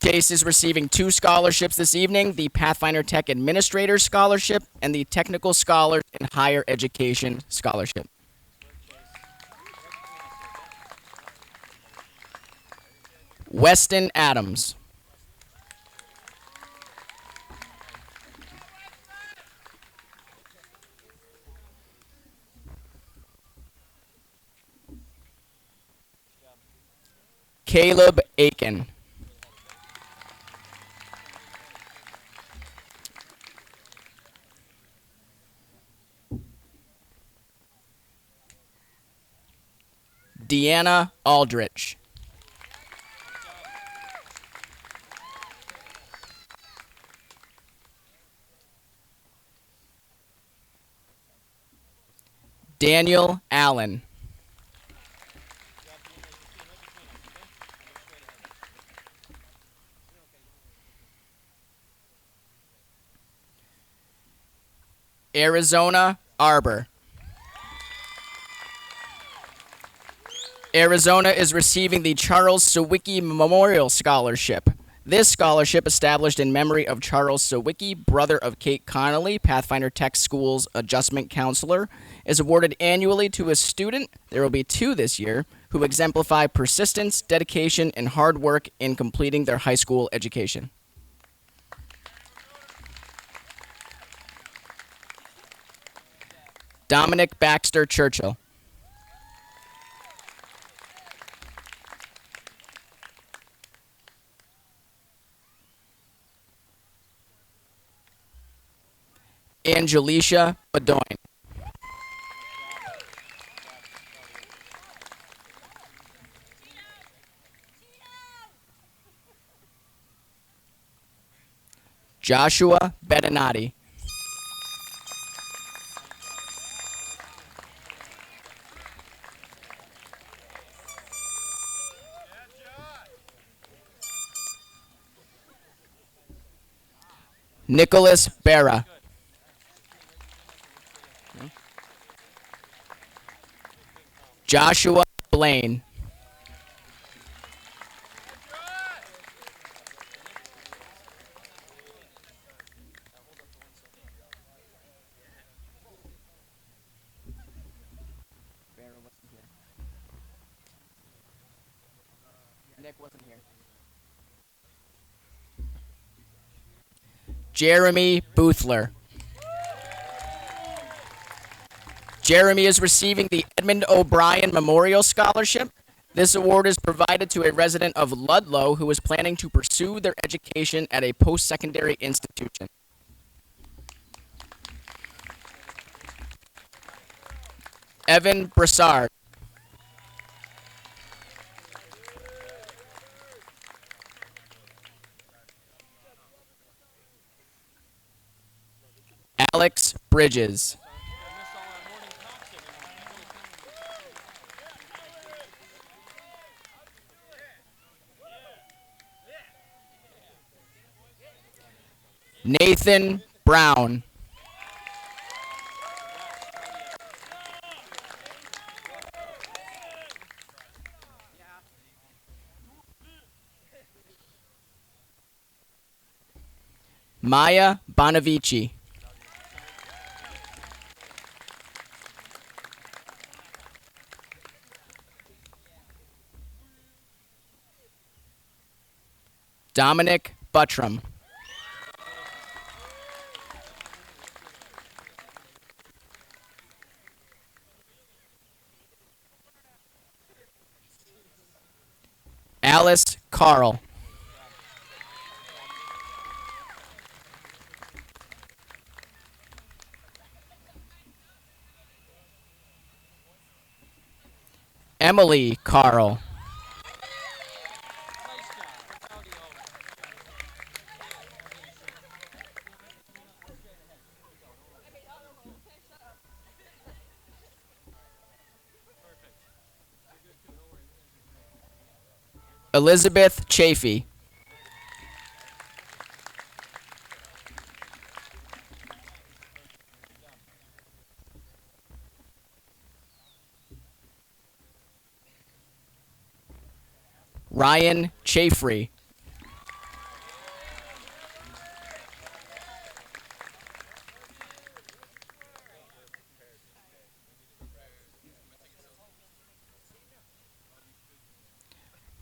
Chase is receiving 2 scholarships this evening, the Pathfinder Tech Administrator Scholarship and the Technical Scholars in Higher Education Scholarship. Weston Adams. Caleb Aiken. Deanna Aldrich. Daniel Allen. Arizona Arbor. Arizona is receiving the Charles Sawicki Memorial Scholarship. This scholarship, established in memory of Charles Sawicki, brother of Kate Connolly, Pathfinder Tech School's adjustment counselor, is awarded annually to a student, there will be 2 this year, who exemplify persistence, dedication, and hard work in completing their high school education. Dominic Baxter Churchill. Angelicia Bedoin. Joshua Bedinati. Nicholas Barra. Joshua Blaine. Nick wasn't here. Jeremy Boothler. Jeremy is receiving the Edmund O'Brien Memorial Scholarship. This award is provided to a resident of Ludlow who is planning to pursue their education at a post-secondary institution. Evan Broussard. Alex Bridges. Nathan Brown. Maya Bonavici. Dominic Buttram. Alice Carl. Emily Carl. Elizabeth Chafee. Ryan Chaffrey.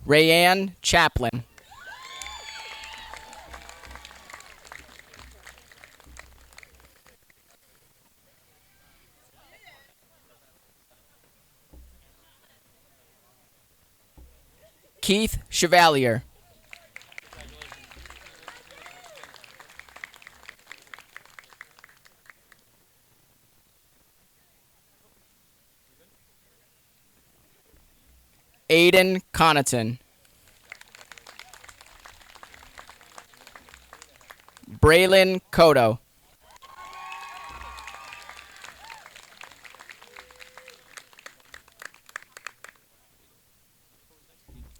Rayanne Chaplin. Keith Chevalier. Aiden Connaughton. Braylon Cotto.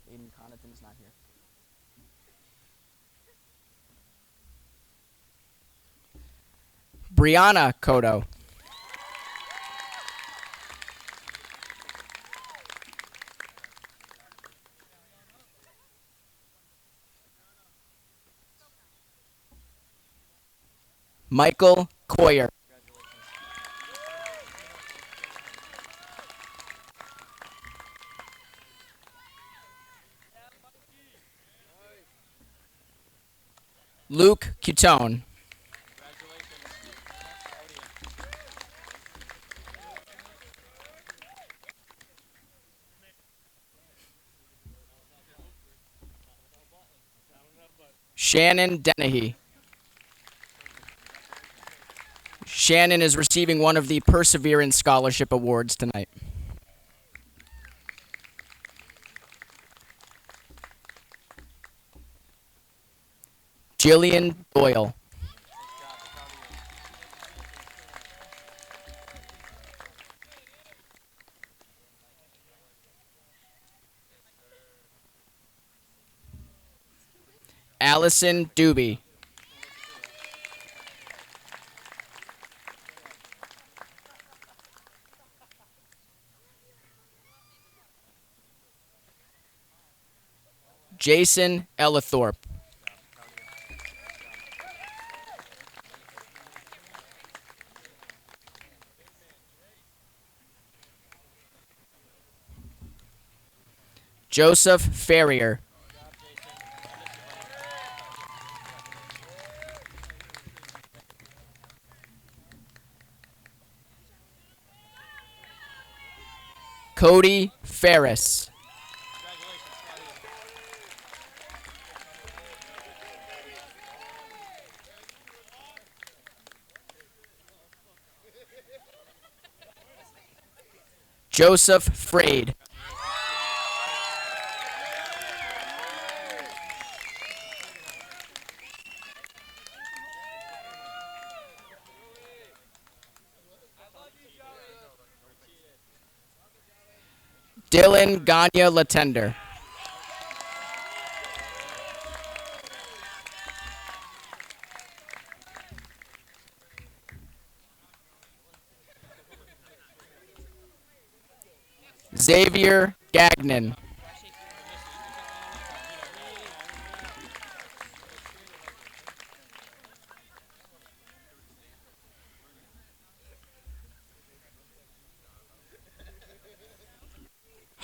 Aiden Connaughton's not here. Brianna Cotto. Michael Coyer. Luke Cutone. Shannon Dennehy. Shannon is receiving one of the Perseverance Scholarship Awards tonight. Jillian Doyle. Allison Doobie. Jason Ellithorpe. Joseph Ferrier. Cody Ferris. Joseph Freed. Dylan Ganya Latender. Xavier Gagnon.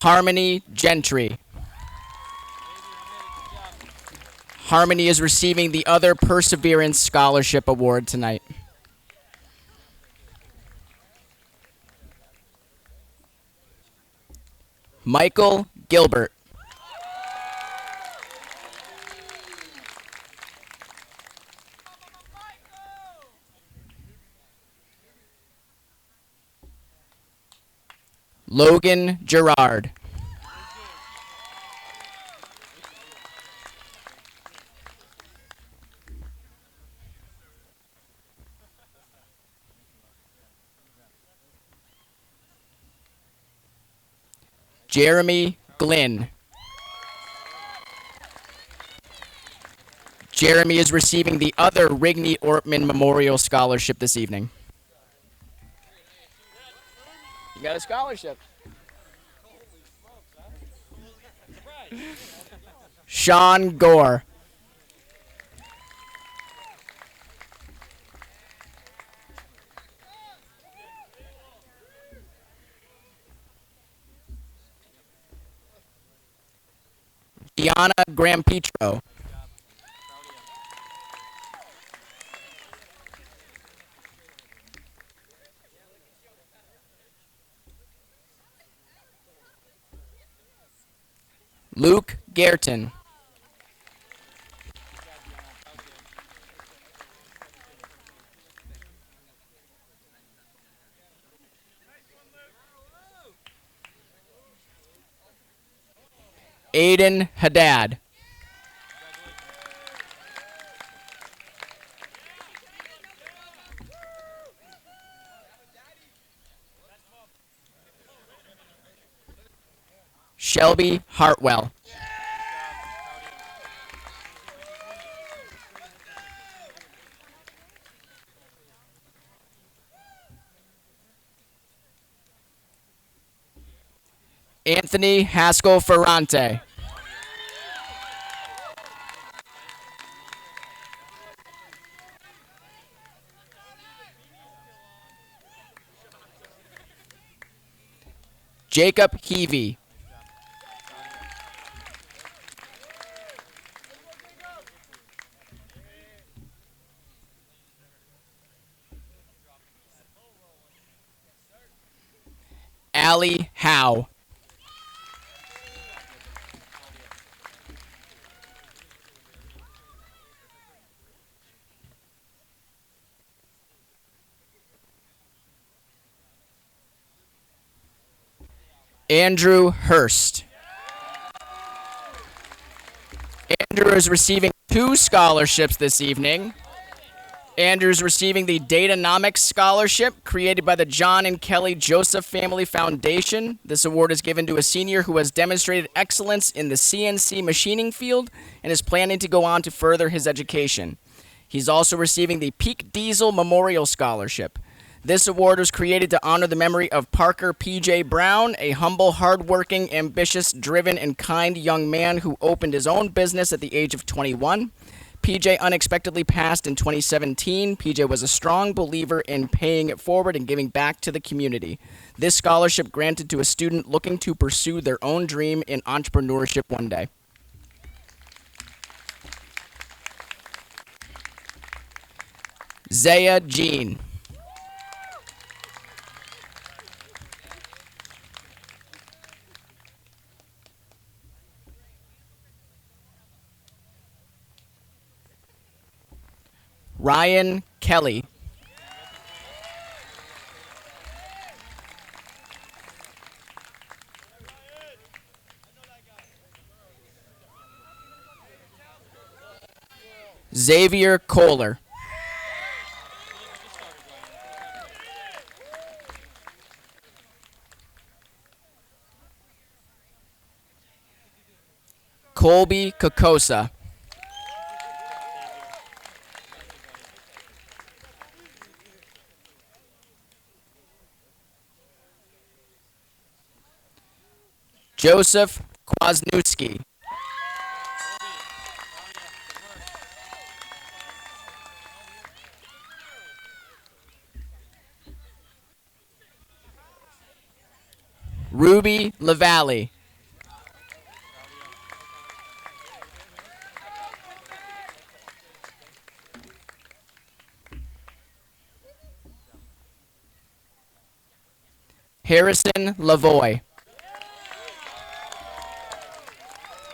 Harmony Gentry. Harmony is receiving the Other Perseverance Scholarship Award tonight. Michael Gilbert. Logan Gerard. Jeremy Glynn. Jeremy is receiving the Other Rigney Ortman Memorial Scholarship this evening. You got a scholarship. Sean Gore. Gianna Grampetro. Luke Gerton. Aiden Haddad. Shelby Hartwell. Anthony Haskell Ferrante. Jacob Heavey. Allie Howe. Andrew Hurst. Andrew is receiving 2 scholarships this evening. Andrew is receiving the Datanomics Scholarship created by the John and Kelly Joseph Family Foundation. This award is given to a senior who has demonstrated excellence in the CNC machining field and is planning to go on to further his education. He's also receiving the Peak Diesel Memorial Scholarship. This award was created to honor the memory of Parker P.J. Brown, a humble, hardworking, ambitious, driven, and kind young man who opened his own business at the age of 21. PJ unexpectedly passed in 2017. PJ was a strong believer in paying it forward and giving back to the community. This scholarship granted to a student looking to pursue their own dream in entrepreneurship one day. Zaya Jean. Ryan Kelly. Xavier Kohler. Colby Kokosa. Joseph Kwasniewski. Ruby LaValle. Harrison Lavoie.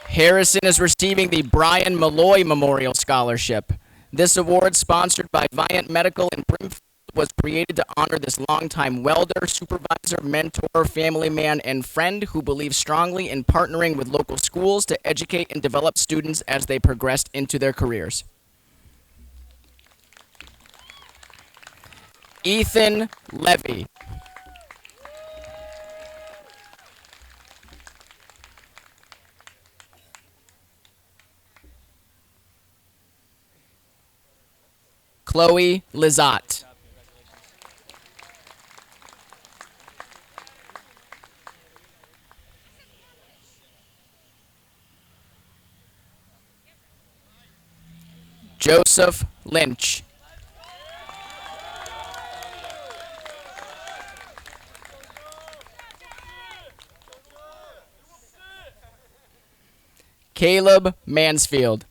Harrison is receiving the Brian Malloy Memorial Scholarship. This award, sponsored by Viant Medical in Brimfield, was created to honor this longtime welder, supervisor, mentor, family man, and friend who believes strongly in partnering with local schools to educate and develop students as they progressed into their careers. Ethan Levy. Chloe Lizotte. Joseph Lynch. Caleb Mansfield.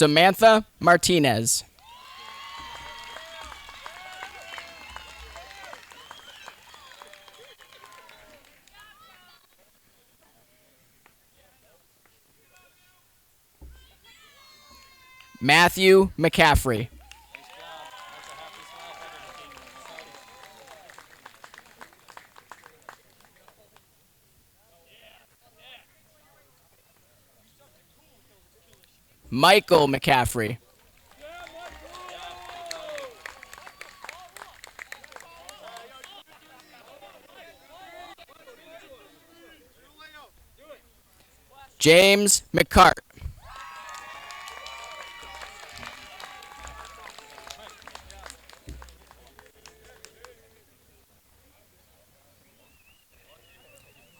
Samantha Martinez. Matthew McCaffrey. Michael McCaffrey. James McCart.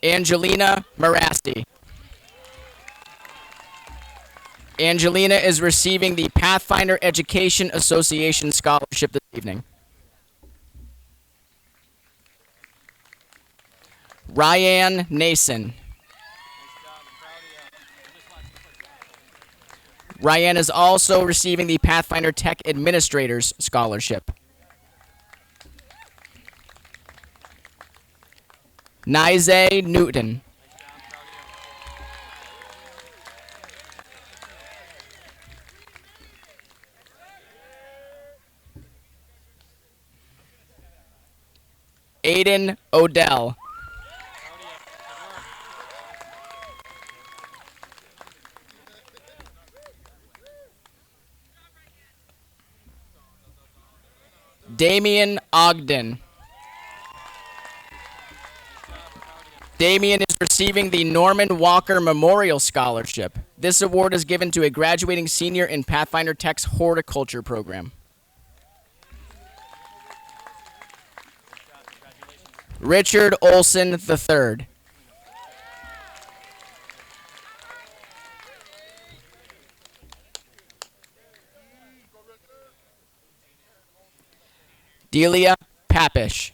Angelina Marasti. Angelina is receiving the Pathfinder Education Association Scholarship this evening. Ryan Nason. Ryan is also receiving the Pathfinder Tech Administrators Scholarship. Nize Newton. Aiden Odell. Damian Ogden. Damian is receiving the Norman Walker Memorial Scholarship. This award is given to a graduating senior in Pathfinder Tech's horticulture program. Richard Olson III. Delia Papish.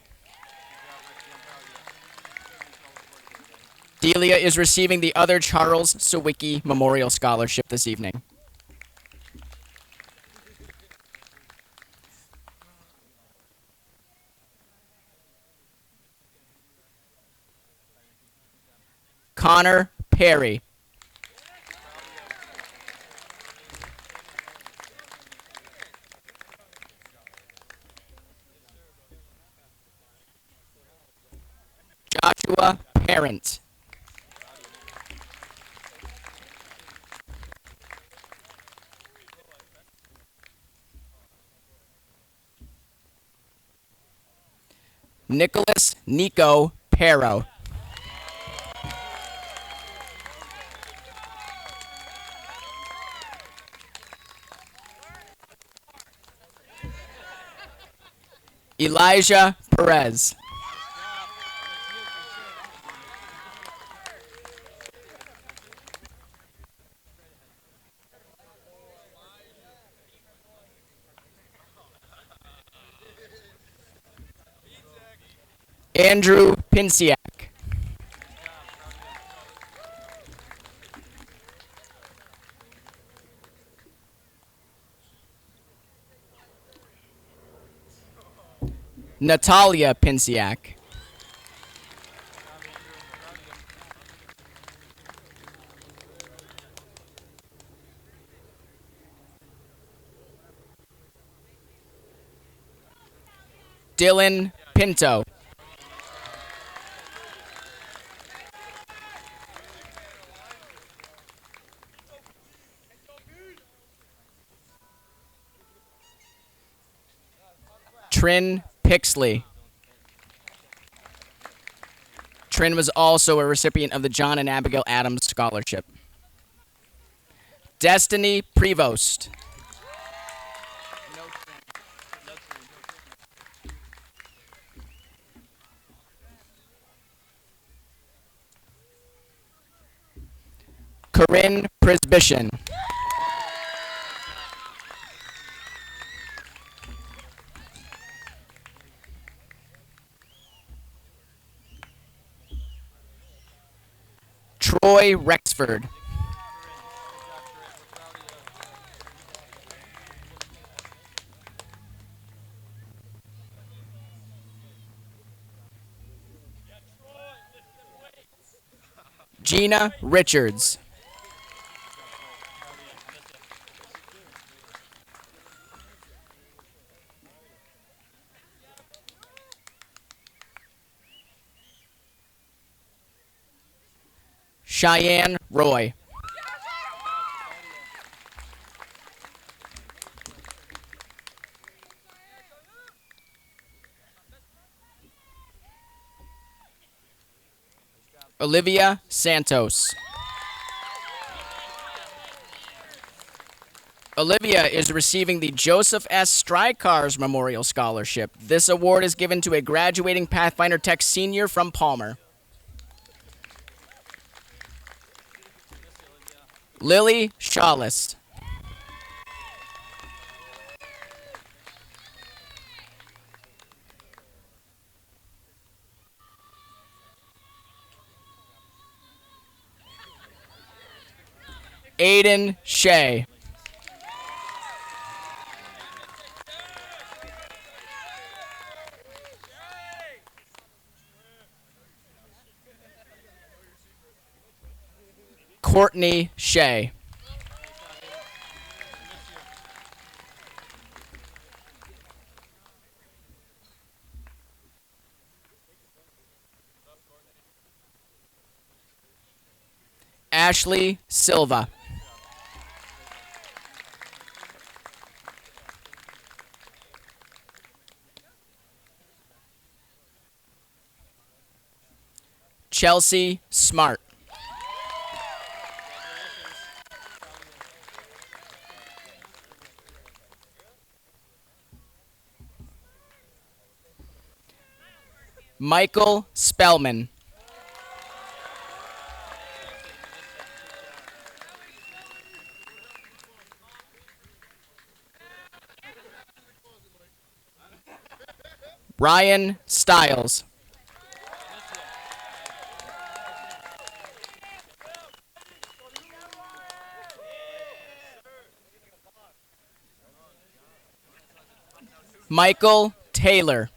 Delia is receiving the other Charles Sawicki Memorial Scholarship this evening. Connor Perry. Joshua Parent. Nicholas Nico Pero. Elijah Perez. Andrew Pinsiak. Natalia Pinsiak. Dylan Pinto. Trin Pixley. Trin was also a recipient of the John and Abigail Adams Scholarship. Destiny Prevost. Corinne Prisbishin. Troy Rexford. Gina Richards. Cheyenne Roy. Olivia Santos. Olivia is receiving the Joseph S. Strykars Memorial Scholarship. This award is given to a graduating Pathfinder Tech senior from Palmer. Lily Shawless. Aiden Shea. Courtney Shea. Ashley Silva. Chelsea Smart. Michael Spellman. Ryan Stiles. Michael Taylor.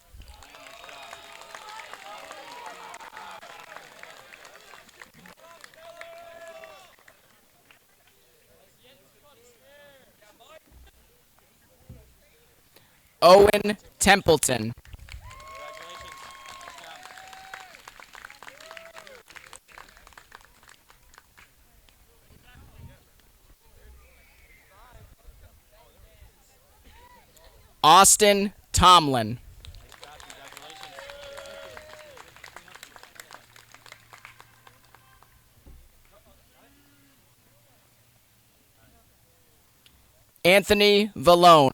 Owen Templeton. Austin Tomlin. Anthony Vallone.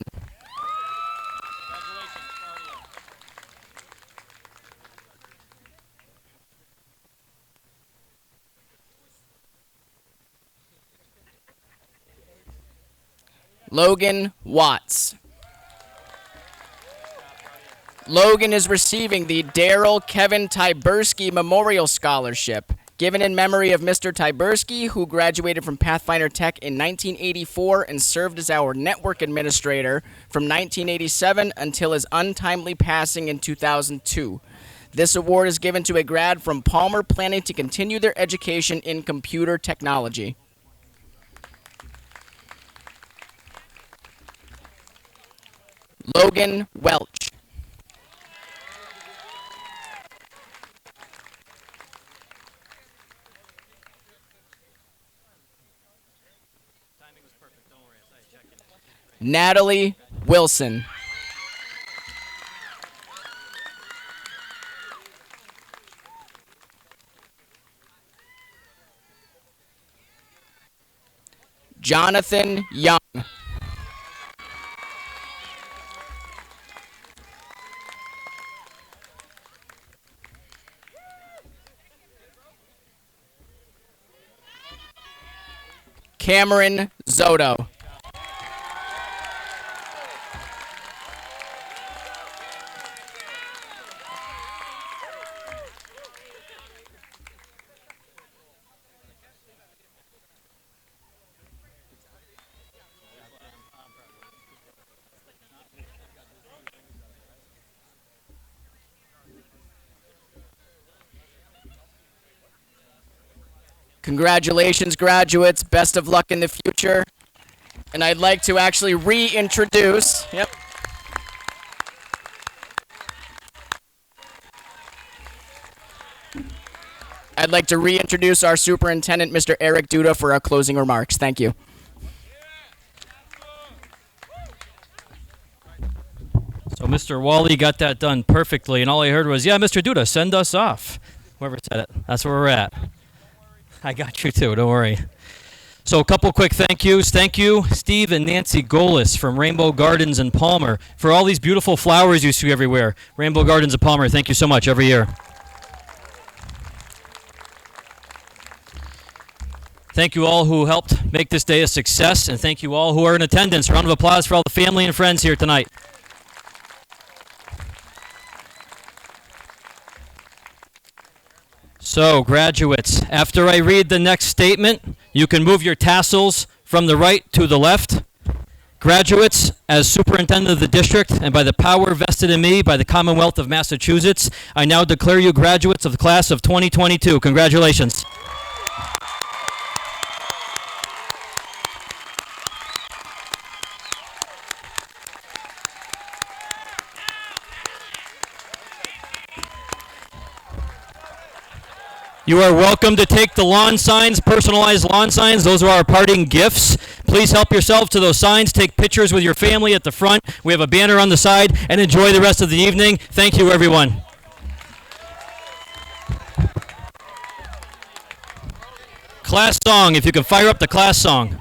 Logan Watts. Logan is receiving the Daryl Kevin Tyberski Memorial Scholarship. Given in memory of Mr. Tyberski, who graduated from Pathfinder Tech in 1984 and served as our network administrator from 1987 until his untimely passing in 2002. This award is given to a grad from Palmer planning to continue their education in computer technology. Logan Welch. Natalie Wilson. Jonathan Young. Cameron Zoto. Congratulations, graduates. Best of luck in the future. And I'd like to actually reintroduce. Yep. I'd like to reintroduce our superintendent, Mr. Eric Duda, for our closing remarks. Thank you. So Mr. Wally got that done perfectly, and all I heard was, yeah, Mr. Duda, send us off. Whoever said it. That's where we're at. I got you too, don't worry. So a couple quick thank yous. Thank you, Steve and Nancy Golis from Rainbow Gardens in Palmer, for all these beautiful flowers you see everywhere. Rainbow Gardens of Palmer, thank you so much every year. Thank you all who helped make this day a success, and thank you all who are in attendance. Round of applause for all the family and friends here tonight. So, graduates, after I read the next statement, you can move your tassels from the right to the left. Graduates, as superintendent of the district, and by the power vested in me by the Commonwealth of Massachusetts, I now declare you graduates of the class of 2022. Congratulations. You are welcome to take the lawn signs, personalized lawn signs. Those are our parting gifts. Please help yourself to those signs. Take pictures with your family at the front. We have a banner on the side, and enjoy the rest of the evening. Thank you, everyone. Class song, if you can fire up the class song.